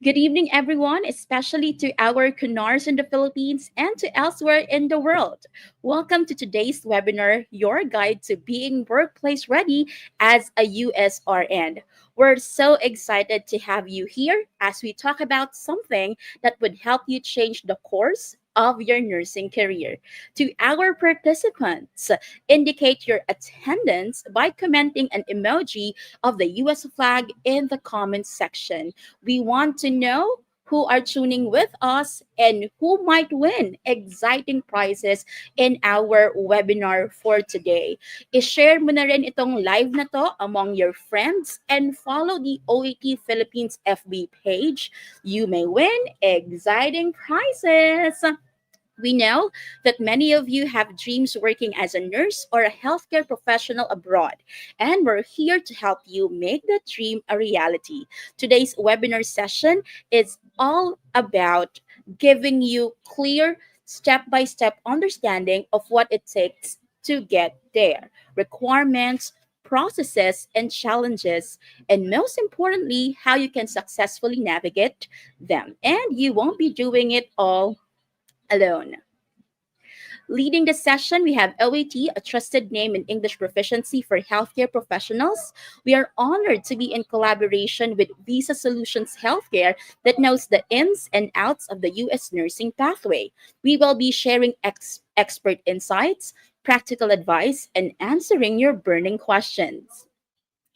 Good evening, everyone, especially to our Cunars in the Philippines and to elsewhere in the world. Welcome to today's webinar, Your Guide to Being Workplace Ready as a USRN. We're so excited to have you here as we talk about something that would help you change the course of your nursing career. To our participants, indicate your attendance by commenting an emoji of the US flag in the comments section. We want to know who are tuning with us and who might win exciting prizes in our webinar for today. I-share mo na rin itong live na to among your friends and follow the OET Philippines FB page. You may win exciting prizes. We know that many of you have dreams working as a nurse or a healthcare professional abroad, and we're here to help you make that dream a reality. Today's webinar session is all about giving you clear step by step understanding of what it takes to get there, requirements, processes, and challenges, and most importantly, how you can successfully navigate them. And you won't be doing it all alone. Leading the session, we have OET, a trusted name in English proficiency for healthcare professionals. We are honored to be in collaboration with Visa Solutions Healthcare that knows the ins and outs of the U.S. nursing pathway. We will be sharing expert insights, practical advice, and answering your burning questions.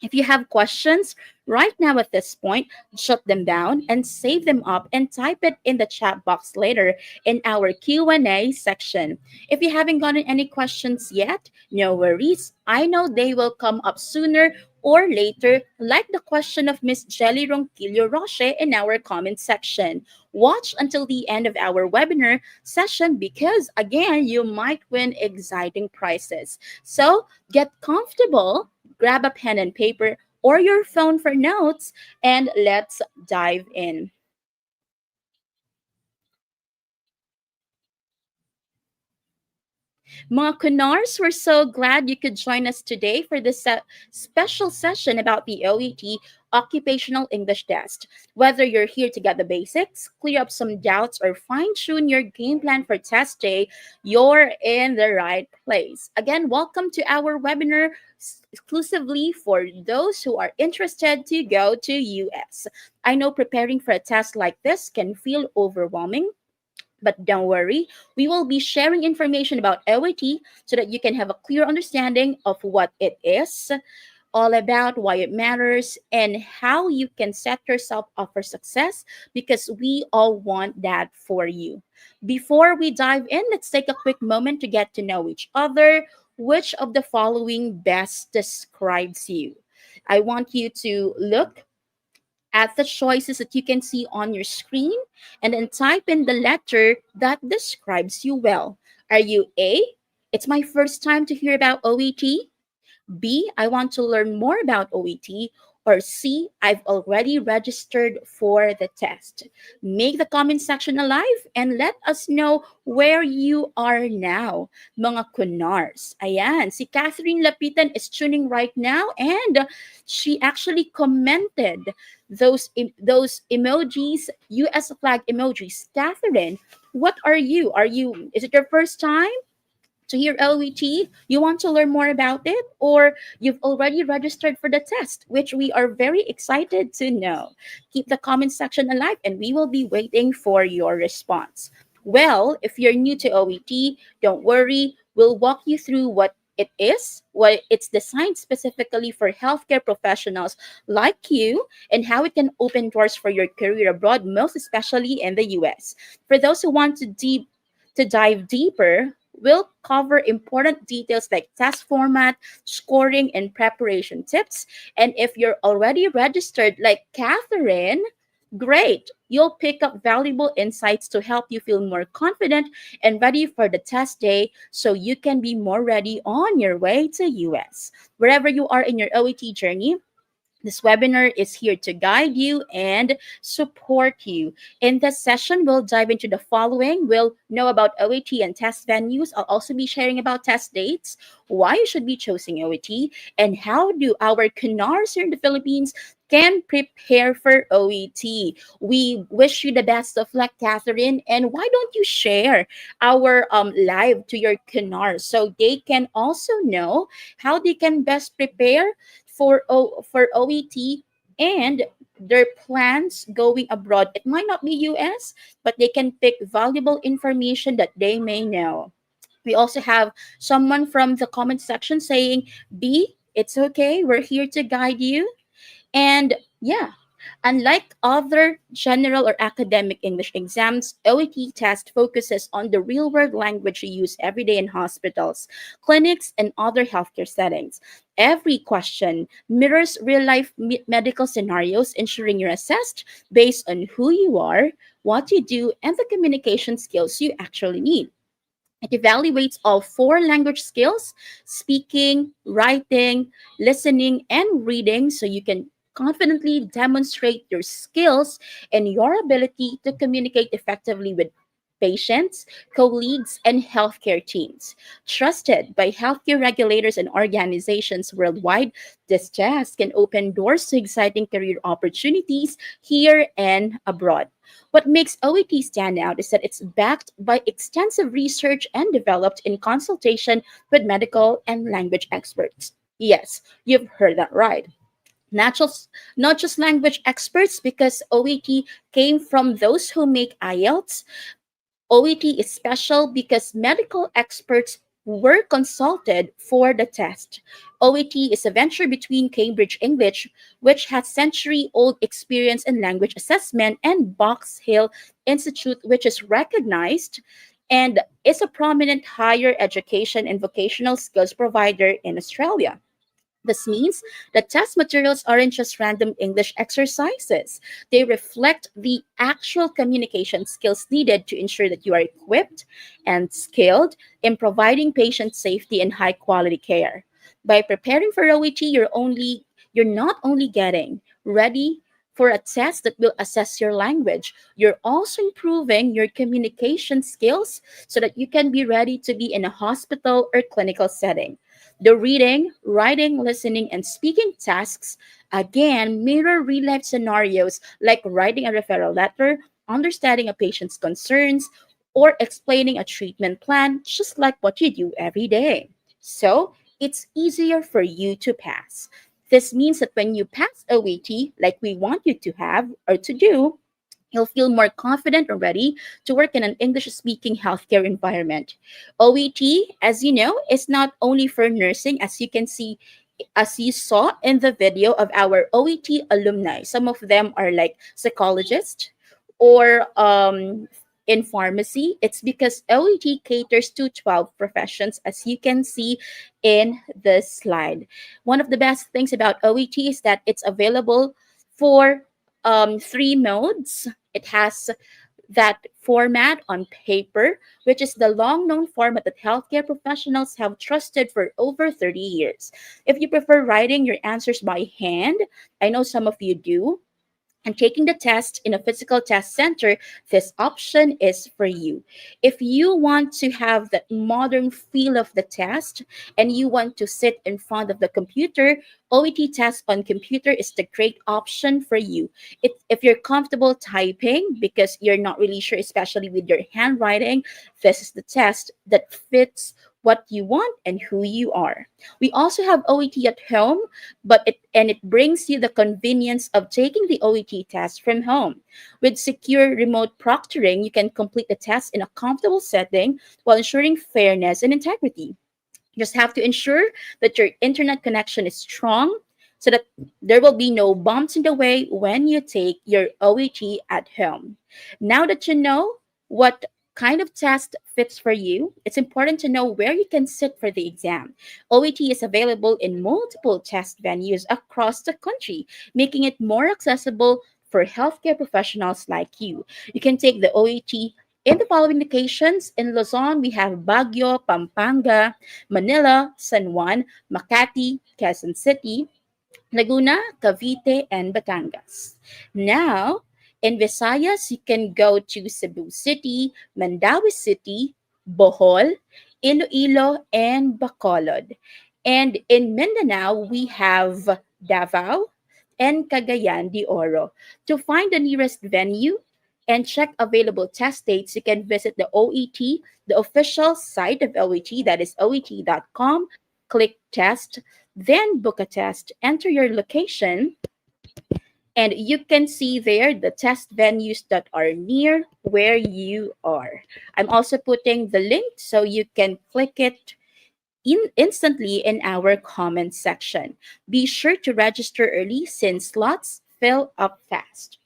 If you have questions right now at this point, jot them down and save them up and type it in the chat box later in our Q&A section. If you haven't gotten any questions yet, no worries. I know they will come up sooner or later, like the question of Miss Jelly Ronquillo Roche in our comment section. Watch until the end of our webinar session because, again, you might win exciting prizes. So get comfortable, grab a pen and paper or your phone for notes, and let's dive in. Mga Kunars, we're so glad you could join us today for this special session about the OET Occupational English Test. Whether you're here to get the basics, clear up some doubts, or fine tune your game plan for test day, you're in the right place. Again, welcome to our webinar exclusively for those who are interested to go to US. I know preparing for a test like this can feel overwhelming, but don't worry, we will be sharing information about OIT so that you can have a clear understanding of what it is, all about why it matters, and how you can set yourself up for success because we all want that for you. Before we dive in, let's take a quick moment to get to know each other. Which of the following best describes you? I want you to look at the choices that you can see on your screen and then type in the letter that describes you well. Are you A? It's my first time to hear about OET. B, I want to learn more about OET, or C, I've already registered for the test. Make the comment section alive and let us know where you are now, mga kunars. Ayan, si Catherine Lapitan is tuning right now and she actually commented those emojis, US flag emojis. Catherine, what are you? Is it your first time to hear LVT, you want to learn more about it, or you've already registered for the test, which we are very excited to know? Keep the comment section alive and we will be waiting for your response. Well, if you're new to OET, don't worry. We'll walk you through what it is, what it's designed specifically for healthcare professionals like you, and how it can open doors for your career abroad, most especially in the US. For those who want to dive deeper, we'll cover important details like test format, scoring, and preparation tips. And if you're already registered, like Catherine, great. You'll pick up valuable insights to help you feel more confident and ready for the test day so you can be more ready on your way to US. Wherever you are in your OET journey, This webinar is here to guide you and support you. In this session, we'll dive into the following. We'll know about OET and test venues. I'll also be sharing about test dates, why you should be choosing OET, and how do our canars here in the Philippines can prepare for OET. We wish you the best of luck, Catherine. And why don't you share our live to your canars so they can also know how they can best prepare for OET and their plans going abroad. It might not be US, but they can pick valuable information that they may know. We also have someone from the comment section saying, B, it's okay. We're here to guide you. And yeah, unlike other general or academic English exams, OET test focuses on the real world language you use every day in hospitals, clinics, and other healthcare settings. Every question mirrors real life medical scenarios, ensuring you're assessed based on who you are, what you do, and the communication skills you actually need. It evaluates all four language skills: speaking, writing, listening, and reading, so you can confidently demonstrate your skills and your ability to communicate effectively with patients, colleagues, and healthcare teams. Trusted by healthcare regulators and organizations worldwide, this test can open doors to exciting career opportunities here and abroad. What makes OET stand out is that it's backed by extensive research and developed in consultation with medical and language experts. Yes, you've heard that right. Not just, not just language experts, because OET came from those who make IELTS. OET is special because medical experts were consulted for the test. OET is a venture between Cambridge English, which has century old experience in language assessment, and Box Hill Institute, which is recognized and is a prominent higher education and vocational skills provider in Australia. This means that test materials aren't just random English exercises. They reflect the actual communication skills needed to ensure that you are equipped and skilled in providing patient safety and high quality care. By preparing for OET, you're not only getting ready for a test that will assess your language, you're also improving your communication skills so that you can be ready to be in a hospital or clinical setting. The reading, writing, listening, and speaking tasks again mirror real life scenarios like writing a referral letter, understanding a patient's concerns, or explaining a treatment plan, just like what you do every day. So it's easier for you to pass. This means that when you pass OET, like we want you to have or to do, you'll feel more confident and ready to work in an English speaking healthcare environment. OET, as you know, is not only for nursing, as you saw in the video of our OET alumni. Some of them are like psychologists or in pharmacy. It's because OET caters to 12 professions, as you can see in this slide. One of the best things about OET is that it's available for three modes. It has that format on paper, which is the long known format that healthcare professionals have trusted for over 30 years. If you prefer writing your answers by hand, I know some of you do, and taking the test in a physical test center, this option is for you. If you want to have that modern feel of the test and you want to sit in front of the computer, OET test on computer is the great option for you. If you're comfortable typing because you're not really sure, especially with your handwriting, this is the test that fits what you want and who you are. We also have OET at home, it brings you the convenience of taking the OET test from home. With secure remote proctoring, you can complete the test in a comfortable setting while ensuring fairness and integrity. You just have to ensure that your internet connection is strong so that there will be no bumps in the way when you take your OET at home. Now that you know what kind of test fits for you, it's important to know where you can sit for the exam. OET is available in multiple test venues across the country, making it more accessible for healthcare professionals like you. You can take the OET in the following locations. In Luzon, we have Baguio, Pampanga, Manila, San Juan, Makati, Quezon City. Laguna, Cavite, and Batangas. Now, in Visayas, you can go to Cebu City, Mandawi City, Bohol, Iloilo, and Bacolod. And in Mindanao, we have Davao and Cagayan de Oro. To find the nearest venue and check available test dates, you can visit the OET, the official site of OET, that is OET.com. Click test, then book a test, enter your location, and you can see there the test venues that are near where you are. I'm also putting the link so you can click it instantly in our comment section. Be sure to register early since slots fill up fast.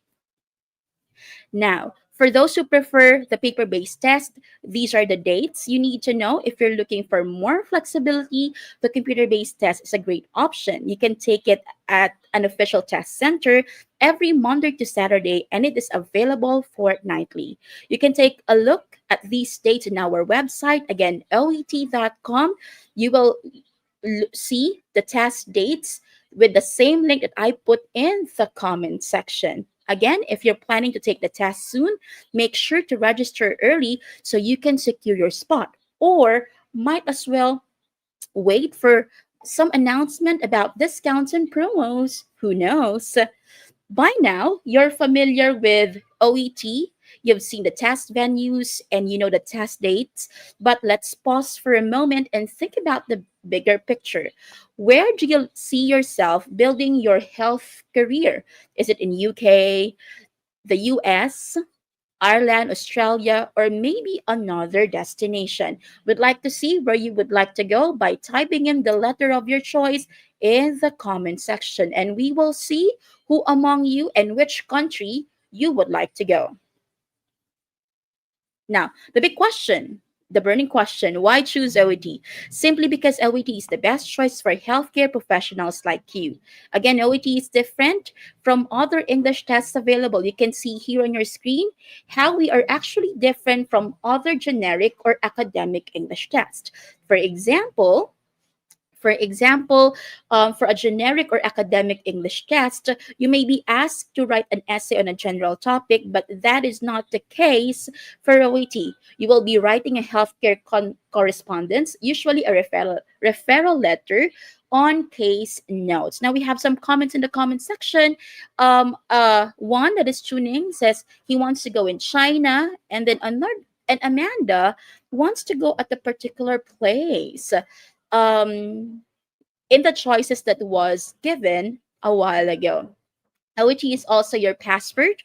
Now, for those who prefer the paper based test, these are the dates you need to know. If you're looking for more flexibility, the computer based test is a great option. You can take it at an official test center every Monday to Saturday, and it is available fortnightly. You can take a look at these dates in our website, again, OET.com. You will see the test dates with the same link that I put in the comment section. Again, if you're planning to take the test soon, make sure to register early so you can secure your spot. Or might as well wait for some announcement about discounts and promos. Who knows? By now, you're familiar with OET. You've seen the test venues and you know the test dates. But let's pause for a moment and think about the bigger picture. Where do you see yourself building your health career? Is it in UK, the US, Ireland, Australia, or maybe another destination? Would like to see where you would like to go by typing in the letter of your choice in the comment section, and we will see who among you and which country you would like to go. Now, the big question, the burning question, why choose OET? Simply because OET is the best choice for healthcare professionals like you. Again, OET is different from other English tests available. You can see here on your screen how we are actually different from other generic or academic English tests. For example, for a generic or academic English test, you may be asked to write an essay on a general topic, but that is not the case for OET. You will be writing a healthcare correspondence, usually a referral letter on case notes. Now we have some comments in the comment section. One that is tuning says he wants to go in China, and then another and Amanda wants to go at a particular place. Um, in the choices that was given a while ago. OET is also your passport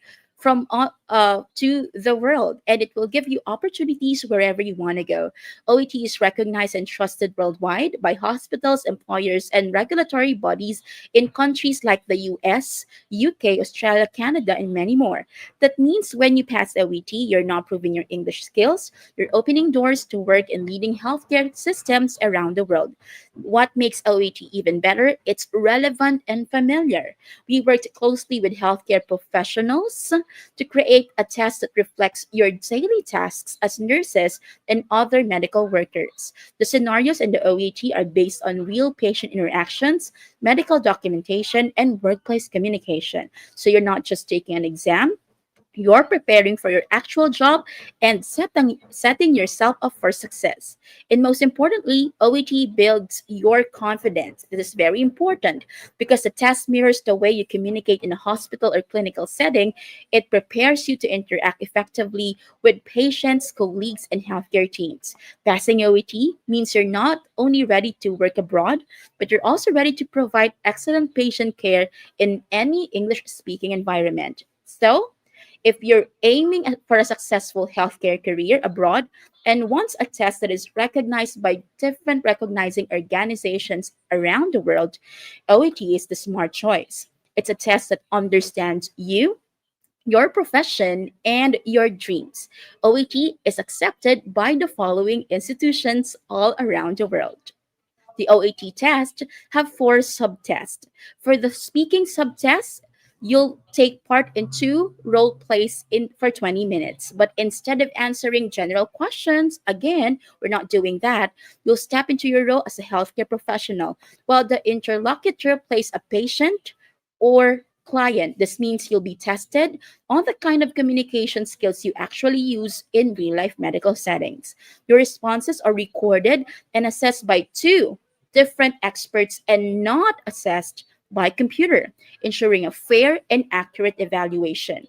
to the world, and it will give you opportunities wherever you want to go. OET is recognized and trusted worldwide by hospitals, employers, and regulatory bodies in countries like the US, UK, Australia, Canada, and many more. That means when you pass OET, you're not proving your English skills, you're opening doors to work in leading healthcare systems around the world. What makes OET even better? It's relevant and familiar. We worked closely with healthcare professionals to create a test that reflects your daily tasks as nurses and other medical workers. The scenarios in the OET are based on real patient interactions, medical documentation, and workplace communication. So you're not just taking an exam, you're preparing for your actual job and setting yourself up for success. And most importantly, OET builds your confidence. This is very important because the test mirrors the way you communicate in a hospital or clinical setting. It prepares you to interact effectively with patients, colleagues, and healthcare teams. Passing OET means you're not only ready to work abroad, but you're also ready to provide excellent patient care in any English speaking environment. So, if you're aiming for a successful healthcare career abroad and wants a test that is recognized by different recognizing organizations around the world, OET is the smart choice. It's a test that understands you, your profession, and your dreams. OET is accepted by the following institutions all around the world. The OET test have four subtests. For the speaking subtest, You'll take part in two role plays in for 20 minutes. But instead of answering general questions, again, we're not doing that. You'll step into your role as a healthcare professional while the interlocutor plays a patient or client. This means you'll be tested on the kind of communication skills you actually use in real life medical settings. Your responses are recorded and assessed by two different experts and not assessed by computer, ensuring a fair and accurate evaluation.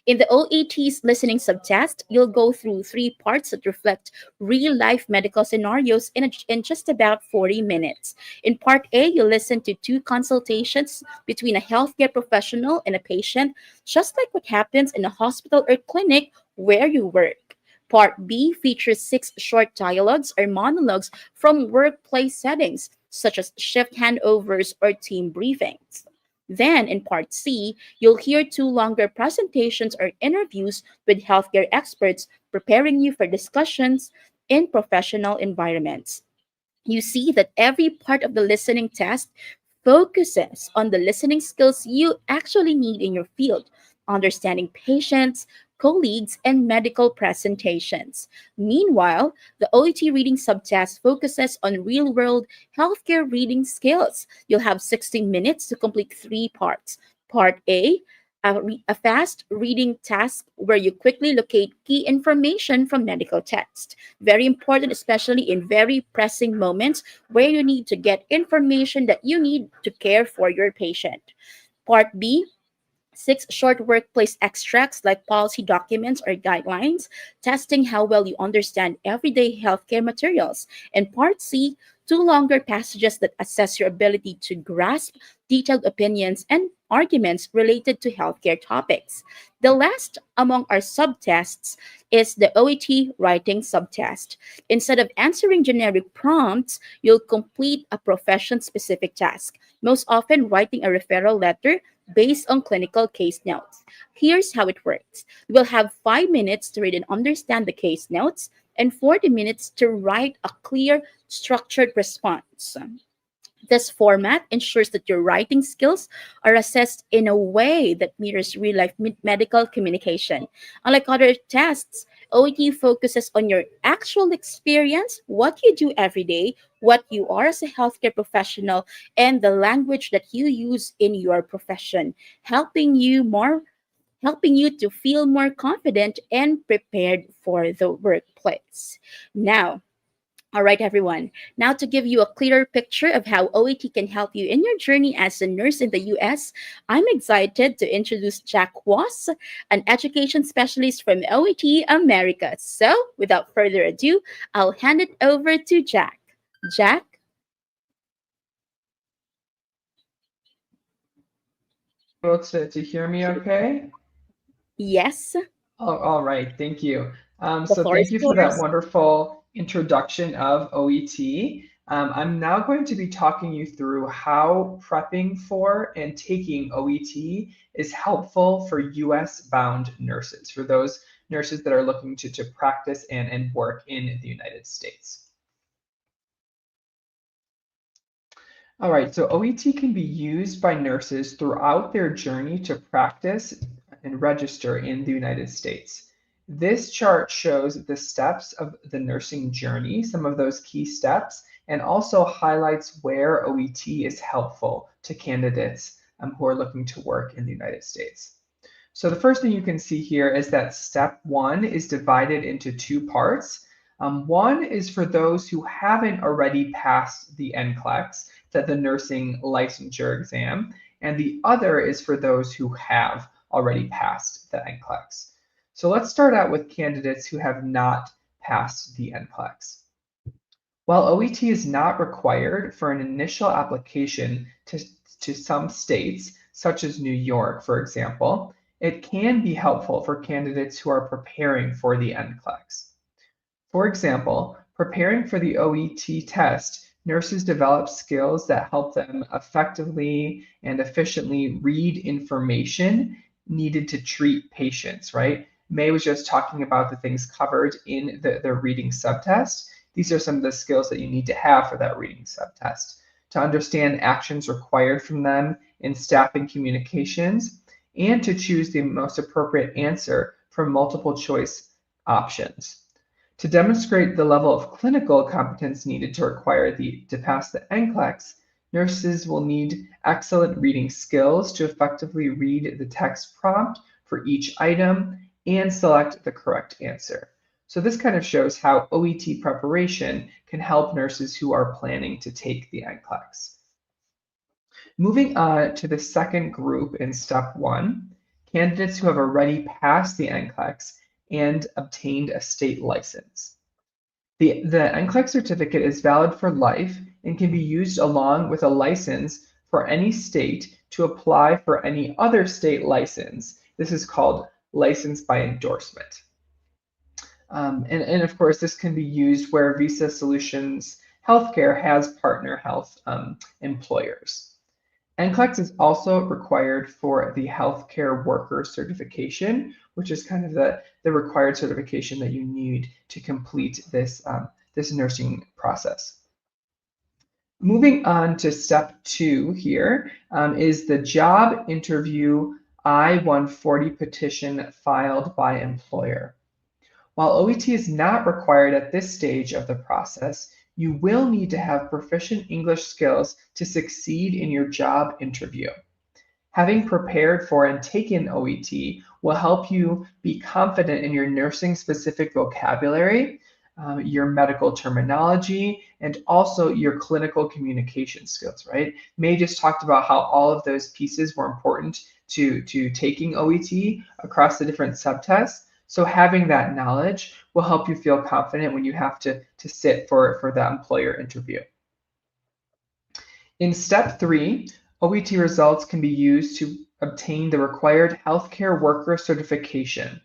In the OET's listening subtest, you'll go through three parts that reflect real life medical scenarios in just about 40 minutes. In part A, you'll listen to two consultations between a healthcare professional and a patient, just like what happens in a hospital or clinic where you work. Part B features six short dialogues or monologues from workplace settings, such as shift handovers or team briefings. Then, in Part C, you'll hear two longer presentations or interviews with healthcare experts preparing you for discussions in professional environments. You see that every part of the listening test focuses on the listening skills you actually need in your field, understanding patients, colleagues, and medical presentations. Meanwhile, the OET reading subtask focuses on real world healthcare reading skills. You'll have 60 minutes to complete three parts. Part A, a fast reading task where you quickly locate key information from medical text. Very important, especially in very pressing moments where you need to get information that you need to care for your patient. Part B, six short workplace extracts like policy documents or guidelines, testing how well you understand everyday healthcare materials. And Part C, two longer passages that assess your ability to grasp detailed opinions and arguments related to healthcare topics. The last among our subtests is the OET writing subtest. Instead of answering generic prompts, you'll complete a profession specific task, most often writing a referral letter based on clinical case notes. Here's how it works. You will have 5 minutes to read and understand the case notes and 40 minutes to write a clear, structured response. This format ensures that your writing skills are assessed in a way that mirrors real life medical communication. Unlike other tests, OET focuses on your actual experience, what you do every day, what you are as a healthcare professional, and the language that you use in your profession, helping you to feel more confident and prepared for the workplace. Now, all right, everyone. Now, to give you a clearer picture of how OET can help you in your journey as a nurse in the US, I'm excited to introduce Jack Was, an education specialist from OET America. So, without further ado, I'll hand it over to Jack. Jack? Able to hear me okay? Yes, Oh, all right, thank you. the So floor thank is you for that yours. wonderful introduction of OET. I'm now going to be talking you through how prepping for and taking OET is helpful for US bound nurses, for those nurses that are looking to practice and work in the United States. All right, so OET can be used by nurses throughout their journey to practice and register in the United States. This chart shows the steps of the nursing journey, some of those key steps, and also highlights where OET is helpful to candidates who are looking to work in the United States. So the first thing you can see here is that step one is divided into two parts. One is for those who haven't already passed the NCLEX, the nursing licensure exam, and the other is for those who have already passed the NCLEX. So let's start out with candidates who have not passed the NCLEX. While OET is not required for an initial application to some states, such as New York, for example, it can be helpful for candidates who are preparing for the NCLEX. For example, preparing for the OET test, nurses develop skills that help them effectively and efficiently read information needed to treat patients, right? May was just talking about the things covered in the reading subtest. These are some of the skills that you need to have for that reading subtest. to understand actions required from them in staffing communications, and to choose the most appropriate answer from multiple choice options. To demonstrate the level of clinical competence needed to pass the NCLEX, nurses will need excellent reading skills to effectively read the text prompt for each item and select the correct answer. So this kind of shows how OET preparation can help nurses who are planning to take the NCLEX. Moving on to the second group in step 1, candidates who have already passed the NCLEX and obtained a state license. The NCLEX certificate is valid for life and can be used along with a license for any state to apply for any other state license. This is called license by endorsement. And of course, this can be used where Visa Solutions Healthcare has partner health employers. NCLEX is also required for the healthcare worker certification, which is kind of the required certification that you need to complete this, this nursing process. Moving on to step 2 here is the job interview I-140 petition filed by employer. While OET is not required at this stage of the process, you will need to have proficient English skills to succeed in your job interview. Having prepared for and taken OET will help you be confident in your nursing-specific vocabulary, your medical terminology, and also your clinical communication skills, right? May just talked about how all of those pieces were important to taking OET across the different subtests. So having that knowledge will help you feel confident when you have to sit for that employer interview. In step 3, OET results can be used to obtain the required healthcare worker certification.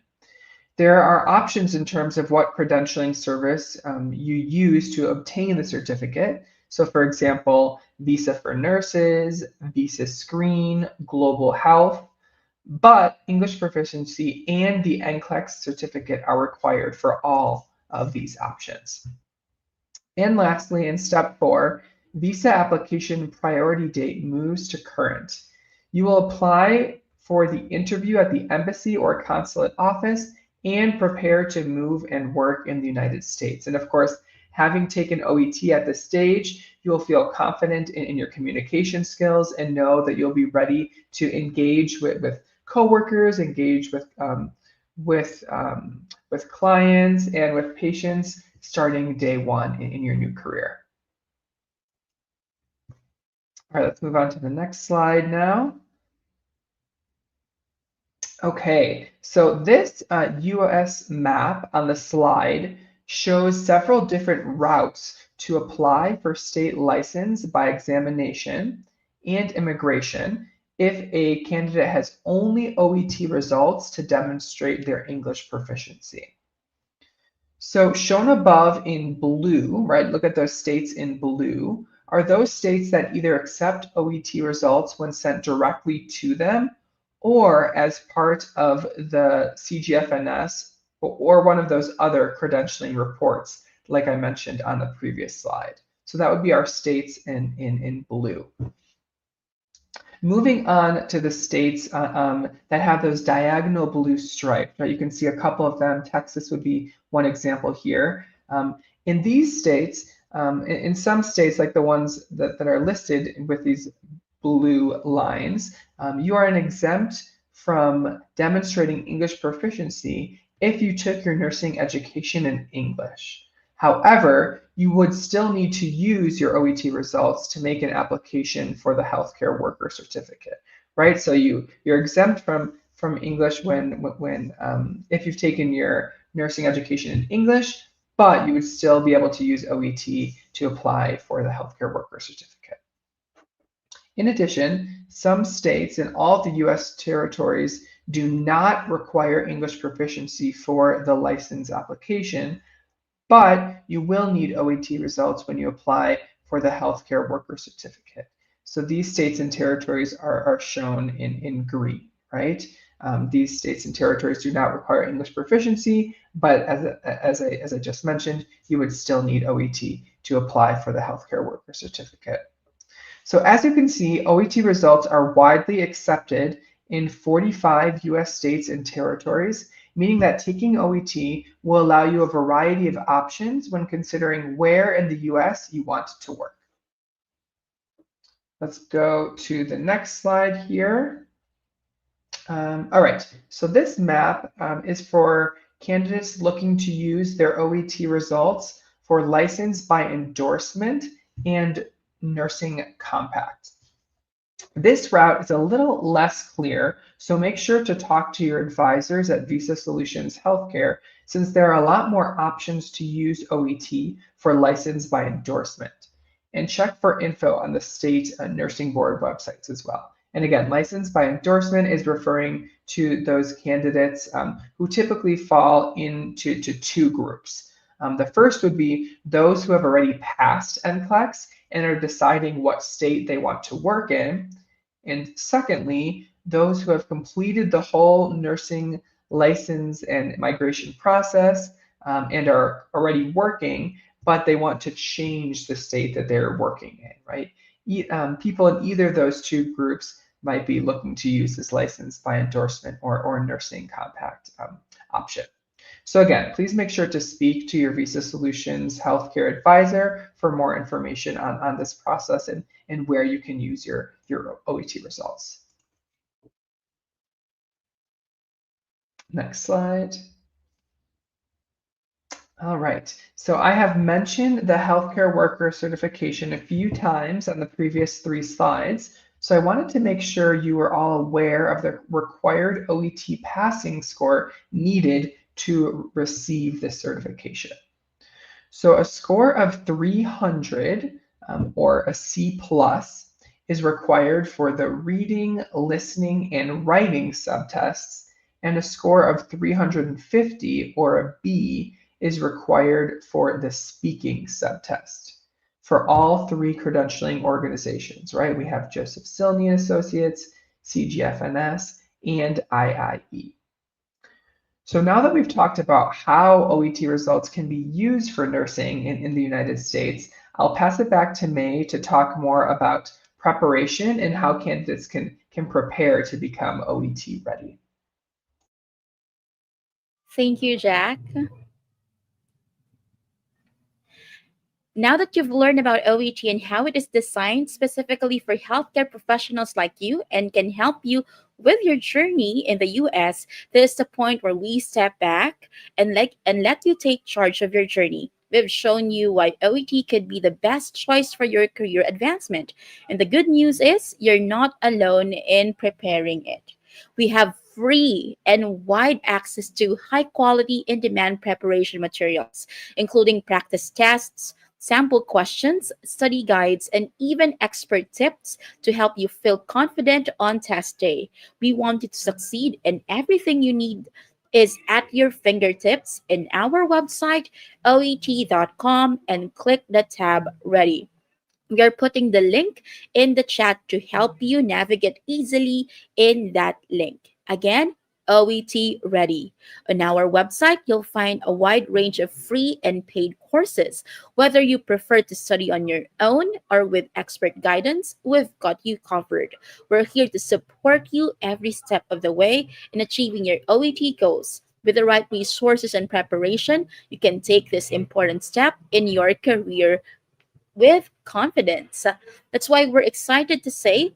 There are options in terms of what credentialing service you use to obtain the certificate. So for example, Visa for Nurses, Visa Screen, Global Health, but English proficiency and the NCLEX certificate are required for all of these options. And lastly, in step 4, visa application priority date moves to current. You will apply for the interview at the embassy or consulate office and prepare to move and work in the United States. And of course, having taken OET at this stage, you'll feel confident in your communication skills and know that you'll be ready to engage with coworkers, engage with clients and with patients starting day 1 in your new career. All right, let's move on to the next slide now. Okay, so this US map on the slide shows several different routes to apply for state license by examination and immigration if a candidate has only OET results to demonstrate their English proficiency. So shown above in blue, right, look at those states in blue, are those states that either accept OET results when sent directly to them or as part of the CGFNS or one of those other credentialing reports, like I mentioned on the previous slide. So that would be our states in blue. Moving on to the states that have those diagonal blue stripes, right? You can see a couple of them. Texas would be one example here. In these states, in some states like the ones that are listed with these blue lines, you are exempt from demonstrating English proficiency if you took your nursing education in English. However, you would still need to use your OET results to make an application for the healthcare worker certificate, right? So you're exempt from English when if you've taken your nursing education in English, but you would still be able to use OET to apply for the healthcare worker certificate. In addition, some states and all of the US territories do not require English proficiency for the license application, but you will need OET results when you apply for the healthcare worker certificate. So these states and territories are shown in green, right? These states and territories do not require English proficiency, but as I just mentioned, you would still need OET to apply for the healthcare worker certificate. So as you can see, OET results are widely accepted in 45 US states and territories, meaning that taking OET will allow you a variety of options when considering where in the US you want to work. Let's go to the next slide here. All right, so this map is for candidates looking to use their OET results for license by endorsement and nursing compact. This route is a little less clear, so make sure to talk to your advisors at Visa Solutions Healthcare since there are a lot more options to use OET for license by endorsement. And check for info on the state nursing board websites as well. And again, license by endorsement is referring to those candidates who typically fall into two groups. The first would be those who have already passed NCLEX and are deciding what state they want to work in. And secondly, those who have completed the whole nursing license and migration process and are already working, but they want to change the state that they're working in, right? People in either of those two groups might be looking to use this license by endorsement or nursing compact option. So again, please make sure to speak to your Visa Solutions healthcare advisor for more information on this process and where you can use your OET results. Next slide. All right, so I have mentioned the healthcare worker certification a few times on the previous 3 slides. So I wanted to make sure you were all aware of the required OET passing score needed to receive this certification. So a score of 300 or a C plus is required for the reading, listening, and writing subtests, and a score of 350 or a B is required for the speaking subtest. For all 3 credentialing organizations, right? We have Joseph Silney Associates, CGFNS, and IIE. So now that we've talked about how OET results can be used for nursing in the United States, I'll pass it back to May to talk more about preparation and how candidates can prepare to become OET ready. Thank you, Jack. Now that you've learned about OET and how it is designed specifically for healthcare professionals like you and can help you with your journey in the US, this is the point where we step back and let you take charge of your journey. We've shown you why OET could be the best choice for your career advancement. And the good news is you're not alone in preparing it. We have free and wide access to high quality in demand preparation materials, including practice tests, sample questions, study guides, and even expert tips to help you feel confident on test day. We want you to succeed, and everything you need is at your fingertips in our website, oet.com, and click the tab Ready. We are putting the link in the chat to help you navigate easily in that link. Again, OET Ready. On our website, you'll find a wide range of free and paid courses. Whether you prefer to study on your own or with expert guidance, we've got you covered. We're here to support you every step of the way in achieving your OET goals. With the right resources and preparation, you can take this important step in your career with confidence. That's why we're excited to say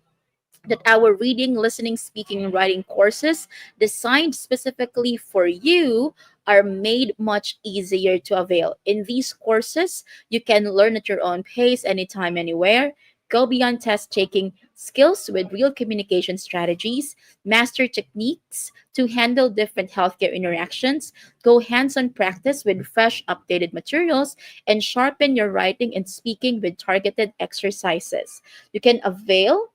that our reading, listening, speaking, and writing courses designed specifically for you are made much easier to avail. In these courses, you can learn at your own pace, anytime, anywhere, go beyond test taking skills with real communication strategies, master techniques to handle different healthcare interactions, go hands on practice with fresh, updated materials, and sharpen your writing and speaking with targeted exercises. You can avail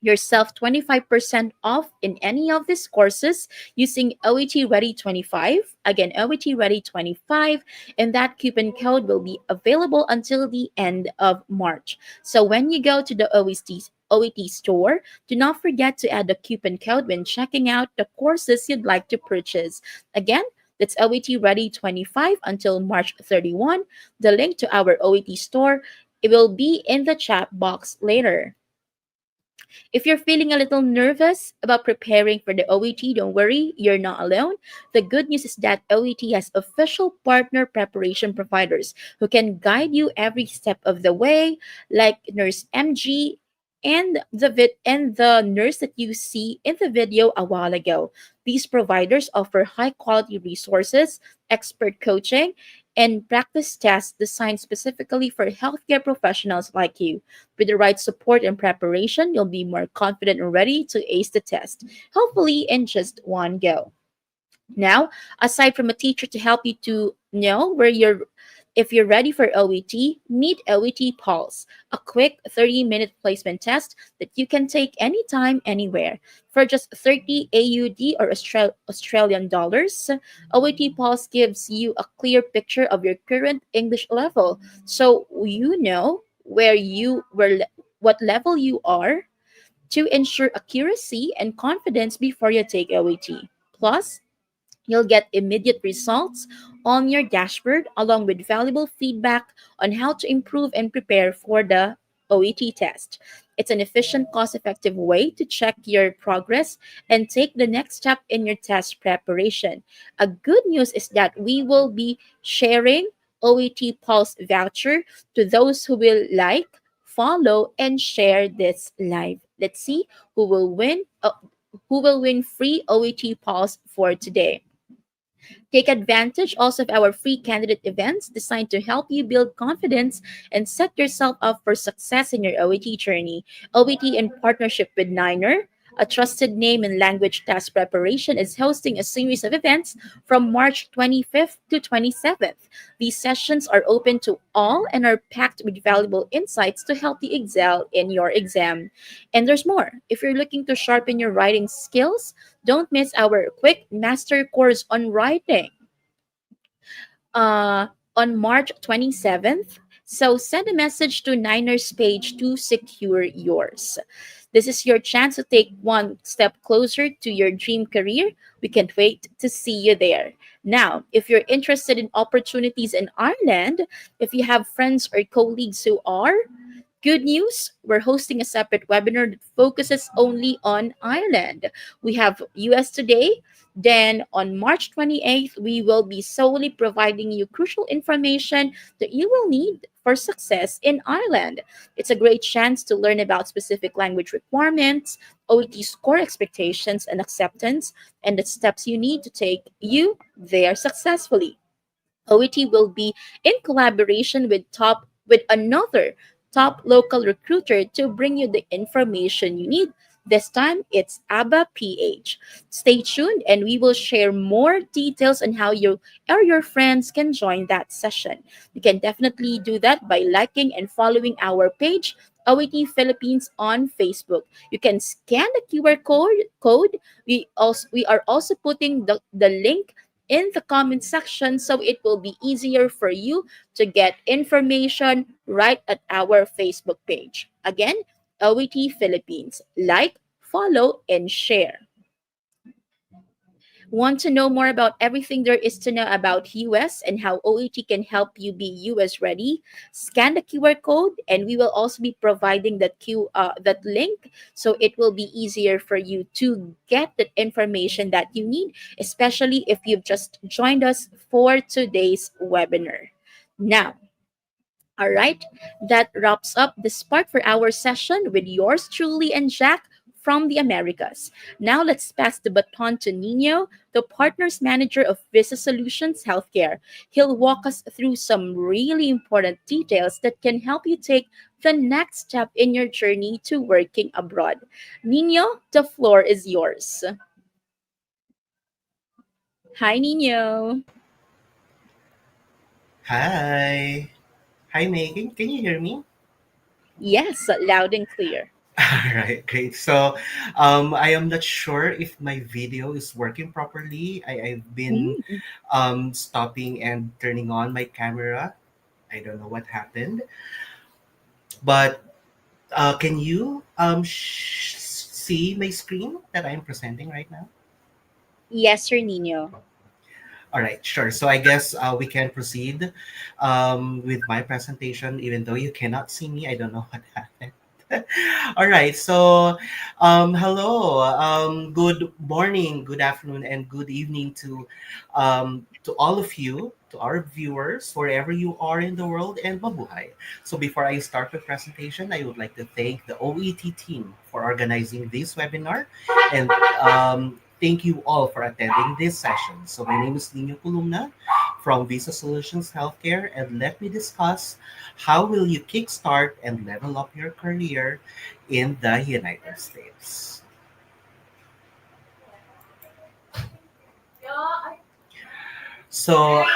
yourself 25% off in any of these courses using OET Ready 25. Again, OET Ready 25, and that coupon code will be available until the end of March. So when you go to the OET store, do not forget to add the coupon code when checking out the courses you'd like to purchase. Again, that's OET Ready 25 until March 31. The link to our OET store It will be in the chat box later. If you're feeling a little nervous about preparing for the OET, don't worry, you're not alone. The good news is that OET has official partner preparation providers who can guide you every step of the way, like Nurse MG and the nurse that you see in the video a while ago. These providers offer high quality resources, expert coaching, and practice tests designed specifically for healthcare professionals like you. With the right support and preparation, you'll be more confident and ready to ace the test, hopefully in just one go. Now, aside from a teacher to help you to know where you're if you're ready for OET, meet OET Pulse, a quick 30-minute placement test that you can take anytime, anywhere. For just 30 AUD or Australian dollars, OET Pulse gives you a clear picture of your current English level, so you know what level you are to ensure accuracy and confidence before you take OET. Plus, you'll get immediate results on your dashboard along with valuable feedback on how to improve and prepare for the OET test. It's an efficient, cost effective way to check your progress and take the next step in your test preparation. A good news is that we will be sharing OET Pulse voucher to those who will like, follow, and share this live. Let's see who will win free OET Pulse for today. Take advantage also of our free candidate events designed to help you build confidence and set yourself up for success in your OET journey. OET, in partnership with Niner, a trusted name in language test preparation, is hosting a series of events from March 25th to 27th. These sessions are open to all and are packed with valuable insights to help you excel in your exam. And there's more. If you're looking to sharpen your writing skills, don't miss our quick master course on writing uh, on March 27th. So send a message to Niners page to secure yours. This is your chance to take one step closer to your dream career. We can't wait to see you there. Now, if you're interested in opportunities in Ireland, if you have friends or colleagues who are, good news, we're hosting a separate webinar that focuses only on Ireland. We have US Today. Then on March 28th, we will be solely providing you crucial information that you will need for success in Ireland. It's a great chance to learn about specific language requirements, OET score expectations and acceptance, and the steps you need to take you there successfully. OET will be in collaboration with another top local recruiter to bring you the information you need. This time it's ABBA PH. Stay tuned and we will share more details on how you or your friends can join that session. You can definitely do that by liking and following our page OET Philippines on Facebook. You can scan the QR code. We are also putting the link in the comment section so it will be easier for you to get information right at our Facebook page. Again, OET Philippines. Like, follow, and share. Want to know more about everything there is to know about US and how OET can help you be US ready? Scan the QR code and we will also be providing that link so it will be easier for you to get the information that you need, especially if you've just joined us for today's webinar. Now, all right, that wraps up this part for our session with yours truly and Jack from the Americas. Now let's pass the baton to Nino, the Partners Manager of Visa Solutions Healthcare. He'll walk us through some really important details that can help you take the next step in your journey to working abroad. Nino, the floor is yours. Hi, Nino. Hi. Hi, Megan. Can you hear me? Yes, loud and clear. All right, great. I am not sure if my video is working properly. I've been Mm, stopping and turning on my camera. I don't know what happened. But can you see my screen that I'm presenting right now? yes, sir, Nino. All right, sure. So I guess we can proceed with my presentation, even though you cannot see me. I don't know what happened. All right. So, hello. Good morning, good afternoon, and good evening to all of you, to our viewers, wherever you are in the world, and mabuhay. So, before I start the presentation, I would like to thank the OET team for organizing this webinar, and thank you all for attending this session. So, my name is Nino Columna from Visa Solutions Healthcare, and let me discuss how will you kickstart and level up your career in the United States. So,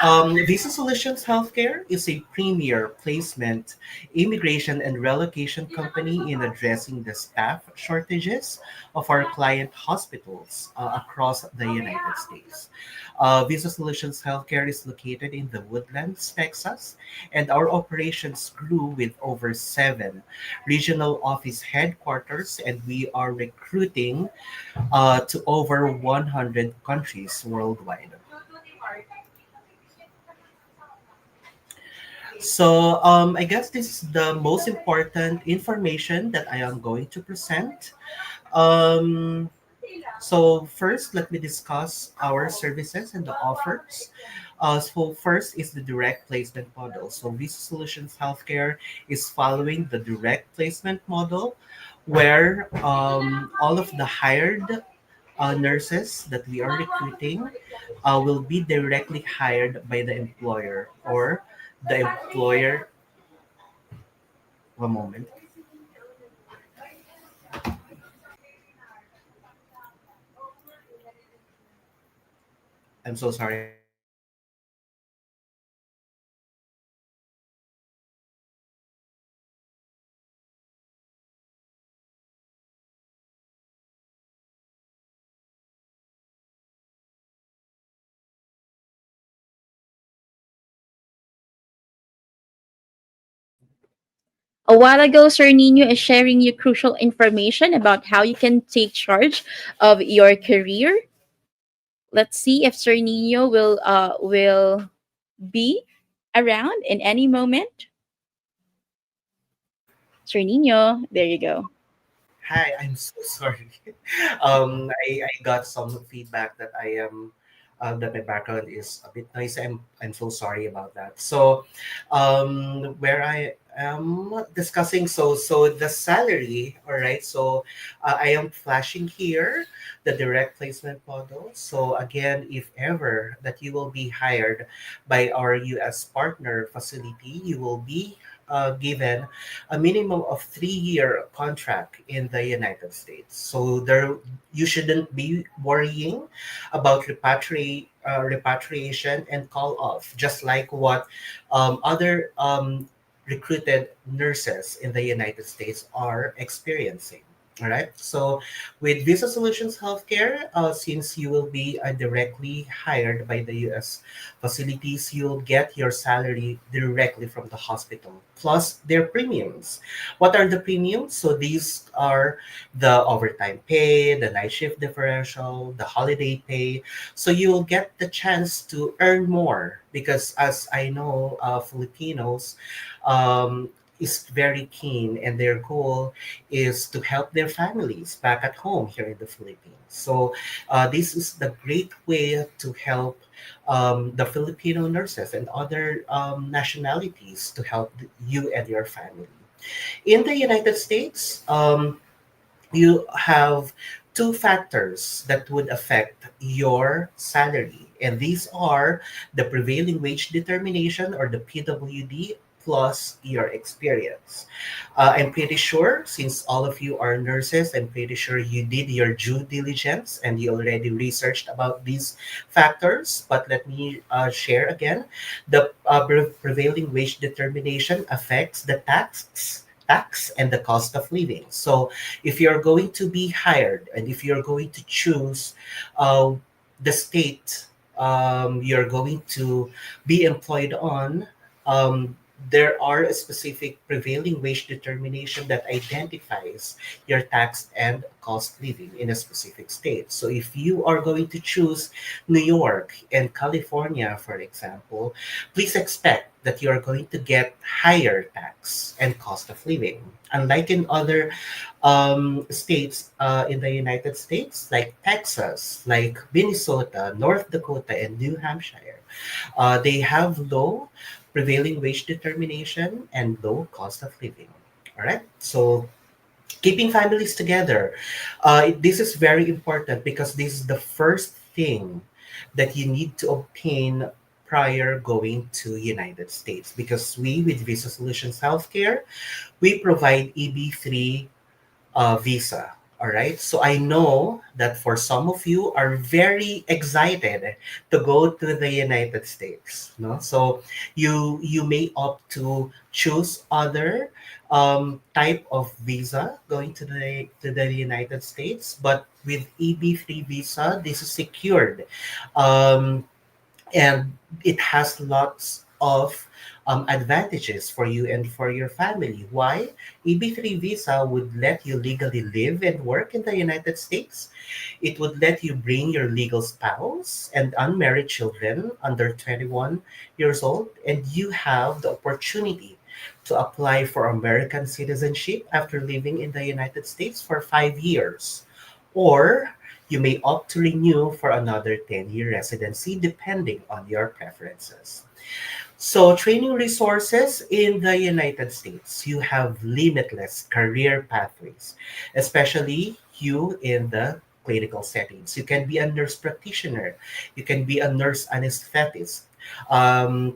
Visa Solutions Healthcare is a premier placement, immigration, and relocation company in addressing the staff shortages of our client hospitals across the United States. Visa Solutions Healthcare is located in the Woodlands, Texas, and our operations grew with over seven regional office headquarters, and we are recruiting to over 100 countries worldwide. So, I guess this is the most important information that I am going to present. Um, so, first, let me discuss our services and the offers. So, first is the direct placement model. So, Visa Solutions Healthcare is following the direct placement model where all of the hired nurses that we are recruiting will be directly hired by the employer or the employer. One moment. I'm so sorry about that. A while ago, Sir Nino is sharing you crucial information about how you can take charge of your career. Let's see if Sir Nino will be around in any moment. Sir Nino, there you go. Hi, I'm so sorry. I got some feedback that I am that my background is a bit noisy. I'm so sorry about that. So, where I am discussing, so the salary. All right. So, I am flashing here the direct placement model. So again, if ever that you will be hired by our U.S. partner facility, you will be given a minimum of 3-year contract in the United States. So there, you shouldn't be worrying about repatriation and call off, just like what other recruited nurses in the United States are experiencing. All right. So, with Visa Solutions Healthcare, since you will be directly hired by the U.S. facilities, you'll get your salary directly from the hospital, plus their premiums. What are the premiums? So, these are the overtime pay, the night shift differential, the holiday pay. So, you'll get the chance to earn more because, as I know, Filipinos is very keen and their goal is to help their families back at home here in the Philippines. So this is the great way to help the Filipino nurses and other nationalities to help you and your family. In the United States, you have two factors that would affect your salary. And these are the prevailing wage determination or the PWD plus your experience. I'm pretty sure, since all of you are nurses, I'm pretty sure you did your due diligence and you already researched about these factors. But let me share again. The prevailing wage determination affects the tax and the cost of living. So if you're going to be hired and if you're going to choose uh, the state you're going to be employed on, um, there are a specific prevailing wage determination that identifies your tax and cost living in a specific state. So if you are going to choose New York and California, for example, please expect that you are going to get higher tax and cost of living. Unlike in other states in the United States, like Texas, like Minnesota, North Dakota, and New Hampshire, they have low prevailing wage determination and low cost of living. All right. So keeping families together, this is very important because this is the first thing that you need to obtain prior going to United States, because we with Visa Solutions Healthcare, we provide EB3 visa. All right. So I know that for some of you are very excited to go to the United States. No, so you may opt to choose other type of visa going to the United States, but with EB3 visa, this is secured. Um, and it has lots of advantages for you and for your family. Why? EB3 visa would let you legally live and work in the United States. It would let you bring your legal spouse and unmarried children under 21 years old, and you have the opportunity to apply for American citizenship after living in the United States for 5 years. Or you may opt to renew for another 10-year residency depending on your preferences. So, training resources in the United States, you have limitless career pathways, especially you in the clinical settings. You can be a nurse practitioner, you can be a nurse anesthetist.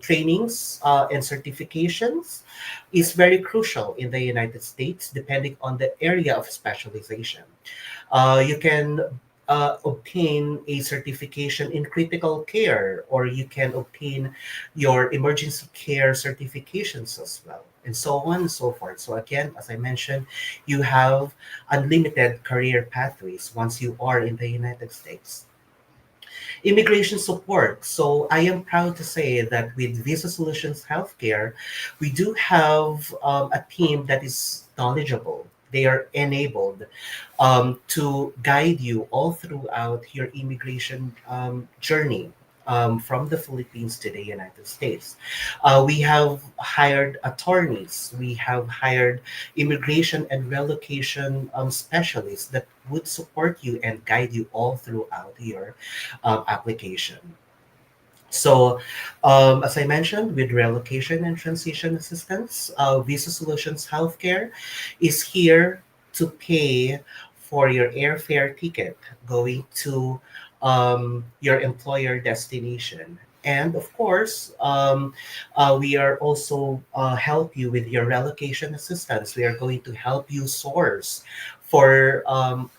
Trainings and certifications is very crucial in the United States depending on the area of specialization. You can obtain a certification in critical care, or you can obtain your emergency care certifications as well, and so on and so forth. So, again, as I mentioned, you have unlimited career pathways once you are in the United States. Immigration support. So I am proud to say that with Visa Solutions Healthcare, we do have a team that is knowledgeable. They are enabled to guide you all throughout your immigration journey. From the Philippines to the United States. We have hired attorneys, we have hired immigration and relocation specialists that would support you and guide you all throughout your application. So, as I mentioned, with relocation and transition assistance, Visa Solutions Healthcare is here to pay for your airfare ticket going to your employer destination. And of course, we are also help you with your relocation assistance. We are going to help you source for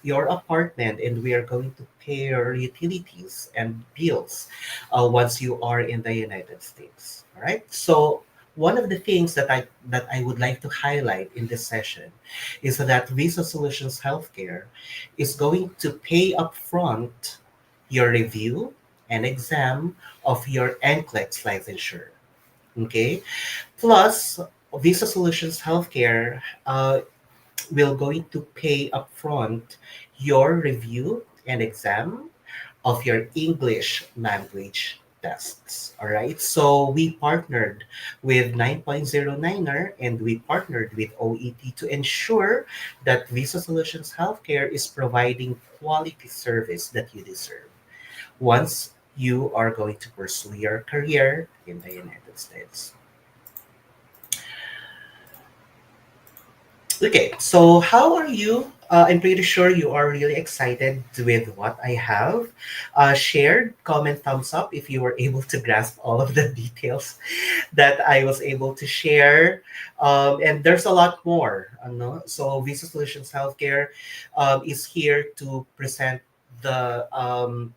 your apartment, and we are going to pay your utilities and bills once you are in the United States. All right. So one of the things that I would like to highlight in this session is that Visa Solutions Healthcare is going to pay upfront your review and exam of your NCLEX licensure. Okay. Plus, Visa Solutions Healthcare will going to pay upfront your review and exam of your English language tests. All right. So we partnered with 9.09er and we partnered with OET to ensure that Visa Solutions Healthcare is providing quality service that you deserve once you are going to pursue your career in the United States. Okay, so how are you? I'm pretty sure you are really excited with what I have shared. Comment thumbs up if you were able to grasp all of the details that I was able to share. And there's a lot more. No? So Visa Solutions Healthcare is here to present the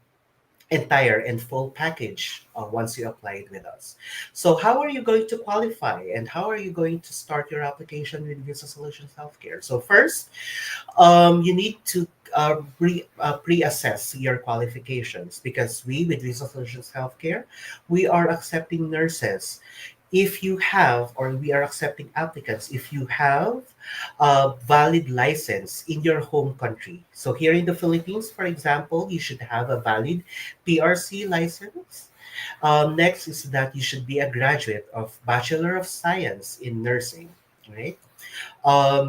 entire and full package once you applied with us. So how are you going to qualify and how are you going to start your application with Visa Solutions Healthcare? So first, you need to pre-assess your qualifications, because we with Visa Solutions Healthcare, we are accepting nurses if you have, or we are accepting applicants if you have a valid license in your home country. So here in the Philippines, for example, you should have a valid PRC license. Next is that you should be a graduate of Bachelor of Science in Nursing, right?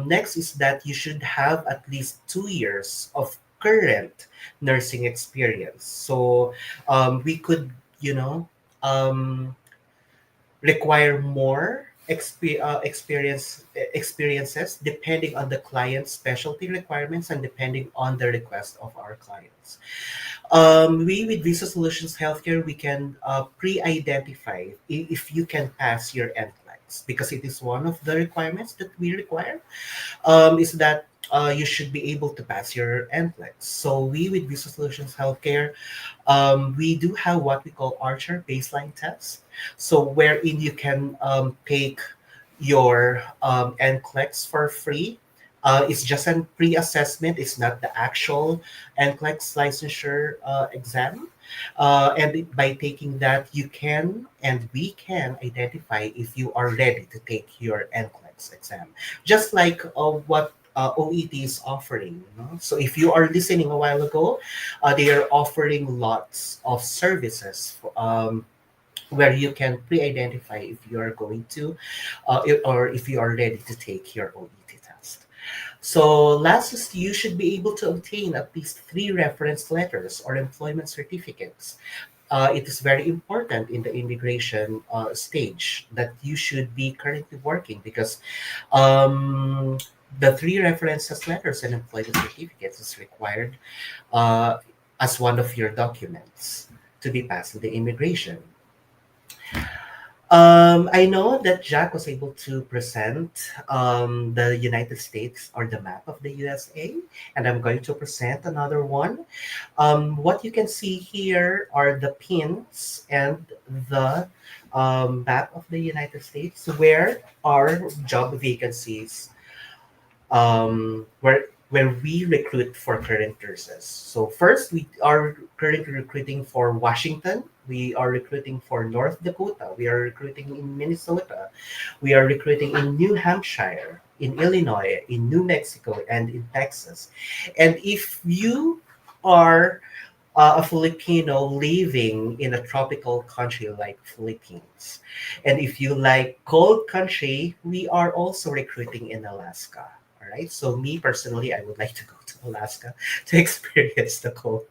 Next is that you should have at least 2 years of current nursing experience. So we could, you know, um, require more experiences depending on the client's specialty requirements and depending on the request of our clients. We with Visa Solutions Healthcare, we can pre-identify if you can pass your NCLEX because it is one of the requirements that we require. Is that you should be able to pass your NCLEX. So we with Visa Solutions Healthcare, we do have what we call Archer baseline test. So wherein you can take your NCLEX for free. It's just a pre-assessment. It's not the actual NCLEX licensure exam. And by taking that, you can and we can identify if you are ready to take your NCLEX exam. Just like what OET is offering. You know? So if you are listening a while ago, they are offering lots of services where you can pre-identify if you are going to or if you are ready to take your OET test. So last is you should be able to obtain at least 3 reference letters or employment certificates. It is very important in the immigration stage that you should be currently working because um, the 3 references letters and employment certificates is required uh, as one of your documents to be passed in the immigration. I know that Jack was able to present the United States or the map of the USA, and I'm going to present another one. What you can see here are the pins and the map of the United States where our job vacancies where we recruit for current nurses. So first, we are currently recruiting for Washington. We are recruiting for North Dakota. We are recruiting in Minnesota. We are recruiting in New Hampshire, in Illinois, in New Mexico, and in Texas. And if you are a Filipino living in a tropical country like Philippines, and if you like cold country, we are also recruiting in Alaska. All right. So me personally, I would like to go to Alaska to experience the cold.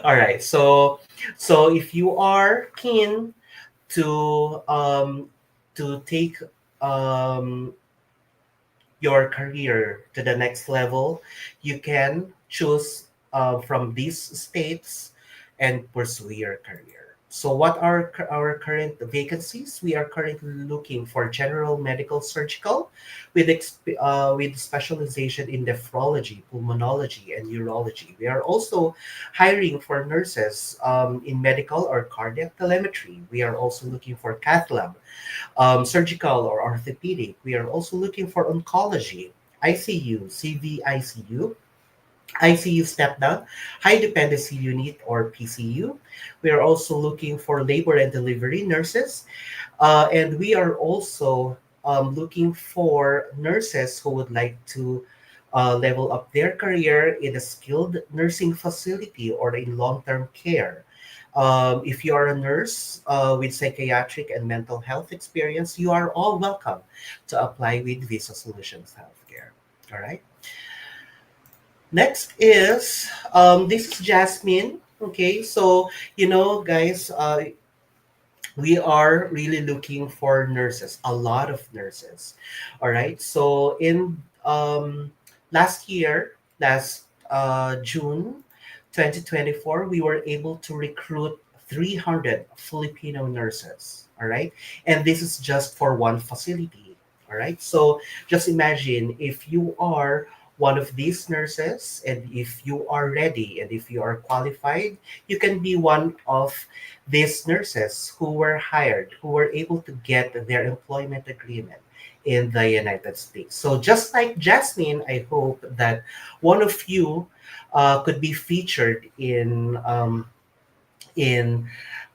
All right. So if you are keen to take um, your career to the next level, you can choose from these states and pursue your career. So, what are our current vacancies? We are currently looking for general medical surgical with specialization in nephrology, pulmonology, and urology. We are also hiring for nurses in medical or cardiac telemetry. We are also looking for cath lab surgical or orthopedic. We are also looking for oncology, ICU, CVICU, ICU step down, high dependency unit or PCU. We are also looking for labor and delivery nurses. And we are also looking for nurses who would like to level up their career in a skilled nursing facility or in long term care. If you are a nurse with psychiatric and mental health experience, you are all welcome to apply with Visa Solutions Healthcare. All right. Next is this is Jasmine. Okay, so guys, we are really looking for nurses, a lot of nurses. All right. So in last year, last June 2024, we were able to recruit 300 Filipino nurses. All right. And this is just for one facility. All right. So just imagine if you are one of these nurses and if you are ready and if you are qualified, you can be one of these nurses who were hired, who were able to get their employment agreement in the United States. So just like Jasmine, I hope that one of you could be featured in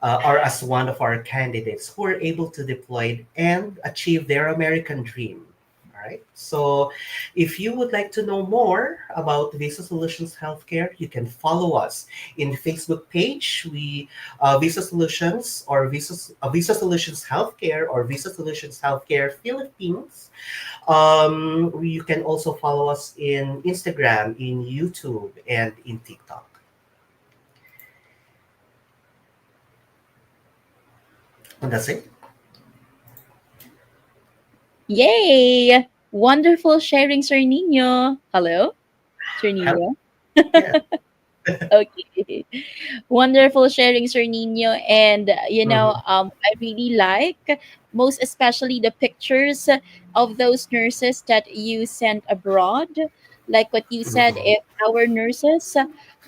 or as one of our candidates who were able to deploy and achieve their American dream. All right. So, if you would like to know more about Visa Solutions Healthcare, you can follow us in the Facebook page. We Visa Solutions or Visa Solutions Healthcare or Visa Solutions Healthcare Philippines. You can also follow us in Instagram, in YouTube, and in TikTok. And that's it. Yay! Wonderful sharing, Sir Nino. Hello, Sir Hello. Nino. Yeah. Okay. Wonderful sharing, Sir Nino. And, Mhm. I really like, most especially the pictures of those nurses that you sent abroad. Like what you said, Mhm. if our nurses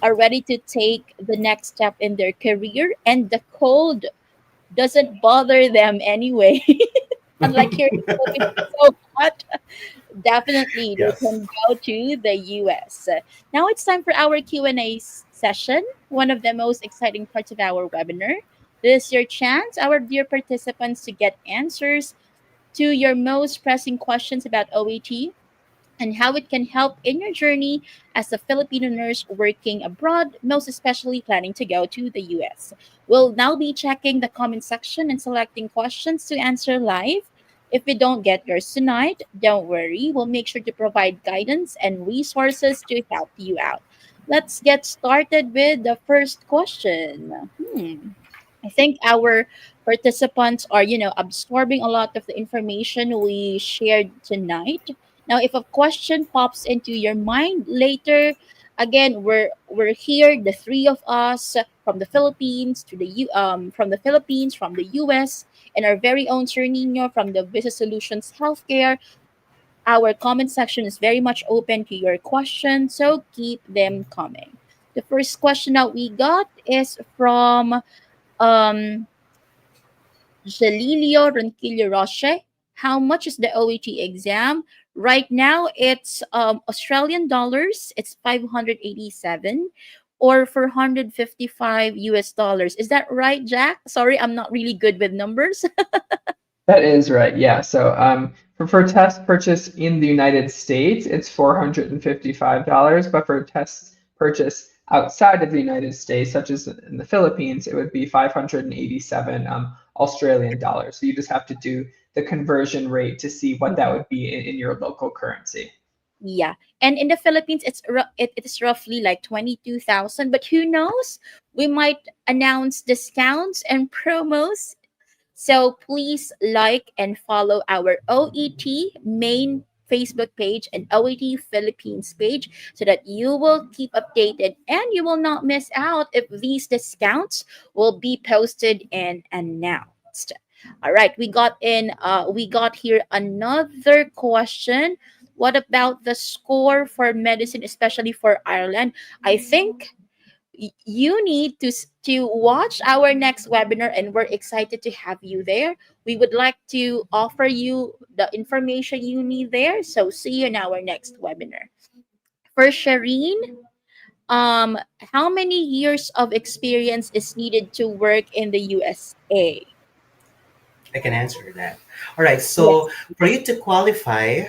are ready to take the next step in their career and the cold doesn't bother them anyway. Unlike here in the Philippines, it's so hot. Definitely, they Yes. can go to the US. Now it's time for our Q&A session, one of the most exciting parts of our webinar. This is your chance, our dear participants, to get answers to your most pressing questions about OET and how it can help in your journey as a Filipino nurse working abroad, most especially planning to go to the US. We'll now be checking the comment section and selecting questions to answer live. If we don't get yours tonight, don't worry. We'll make sure to provide guidance and resources to help you out. Let's get started with the first question. I think our participants are, absorbing a lot of the information we shared tonight. Now, if a question pops into your mind later, again, we're here, the three of us from the Philippines from the Philippines, from the US, and our very own Sir Nino from the Visa Solutions Healthcare. Our comment section is very much open to your questions, so keep them coming. The first question that we got is from um Jalilio Ronquillo Roche. How much is the OET exam? Right now, it's Australian dollars. It's 587 or 455 US dollars. Is that right, Jack? Sorry, I'm not really good with numbers. That is right. Yeah. So for test purchase in the United States, it's $455, but for test purchase outside of the United States, such as in the Philippines, it would be 587 Australian dollars. So you just have to do the conversion rate to see what that Mhm. would be in your local currency. Yeah. And in the Philippines, it is roughly like 22,000. But who knows? We might announce discounts and promos. So please like and follow our OET main Facebook page and OET Philippines page so that you will keep updated and you will not miss out if these discounts will be posted and announced. All right, we got here another question. What about the score for medicine, especially for Ireland? I think you need to watch our next webinar, and we're excited to have you there. We would like to offer you the information you need there, so see you in our next webinar. For Shireen, how many years of experience is needed to work in the USA? I can answer that. All right. So Yes. for you to qualify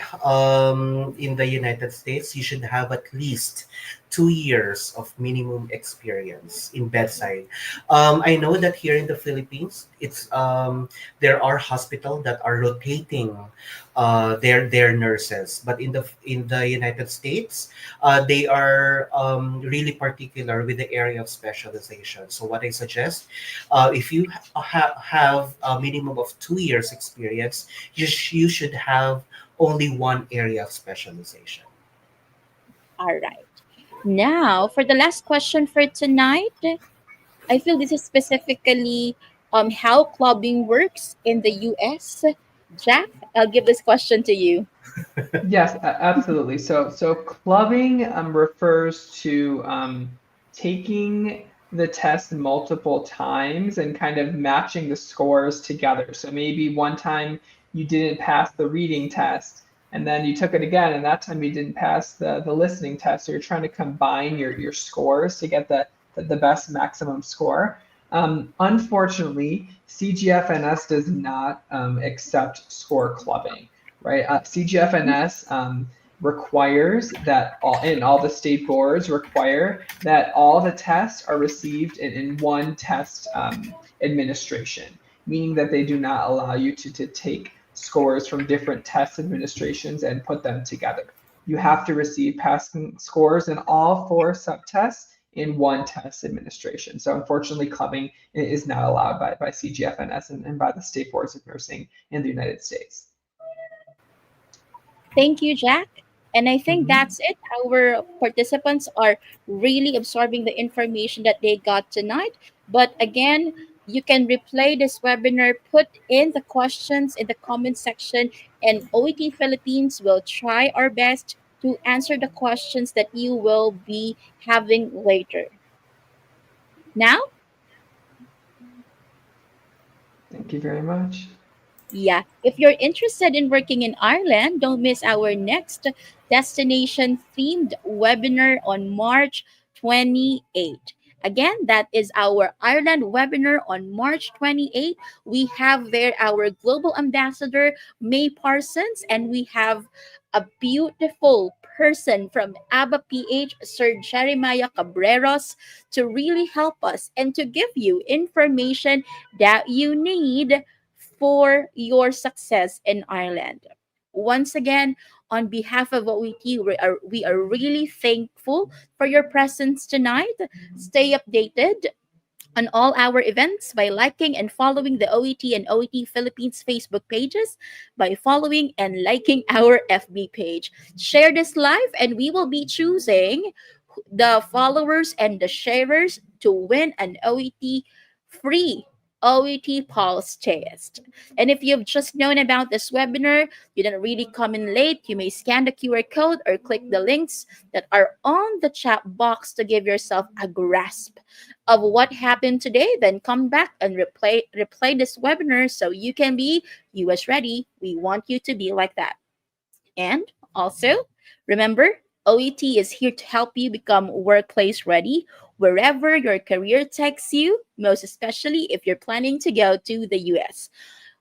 in the United States, you should have at least 2 years of minimum experience in bedside. I know that here in the Philippines, it's there are hospitals that are rotating their nurses, but in the United States, they are really particular with the area of specialization. So what I suggest, if you have a minimum of 2 years experience, you should have only one area of specialization. All right. Now, for the last question for tonight, I feel this is specifically how clubbing works in the US. Jack, I'll give this question to you. Yes, absolutely. So clubbing refers to taking the test multiple times and kind of matching the scores together. So maybe one time you didn't pass the reading test, and then you took it again, and that time you didn't pass the listening test. So you're trying to combine your scores to get the best maximum score. Unfortunately, CGFNS does not accept score clubbing, right? CGFNS requires that all the state boards require that all the tests are received in one test administration, meaning that they do not allow you to take scores from different test administrations and put them together. You have to receive passing scores in all four subtests in one test administration. So unfortunately, clubbing is not allowed by CGFNS and by the state boards of nursing in the United States. Thank you, Jack. And I think Mhm. that's it. Our participants are really absorbing the information that they got tonight. But again, you can replay this webinar, put in the questions in the comment section, and OET Philippines will try our best to answer the questions that you will be having later. Now, Thank you very much. yeah, if you're interested in working in Ireland, don't miss our next destination themed webinar on March 28th. Again, that is our Ireland webinar on March 28th. We have there our global ambassador, May Parsons, and we have a beautiful person from ABBA PH, Sir Jeremiah Cabreros, to really help us and to give you information that you need for your success in Ireland. Once again, on behalf of OET, we are really thankful for your presence tonight. Stay updated on all our events by liking and following the OET and OET Philippines Facebook pages, by following and liking our FB page. Share this live, and we will be choosing the followers and the sharers to win an OET free OET Pulse test. And if you've just known about this webinar, you didn't really come in late, you may scan the QR code or click the links that are on the chat box to give yourself a grasp of what happened today. Then come back and replay this webinar so you can be US ready. We want you to be like that. And also, remember, OET is here to help you become workplace ready wherever your career takes you, most especially if you're planning to go to the US.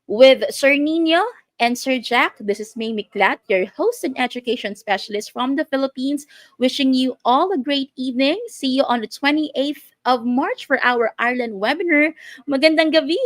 With Sir Nino and Sir Jack, this is May Miklat, your host and education specialist from the Philippines, wishing you all a great evening. See you on the 28th of March for our Ireland webinar. Magandang gabi!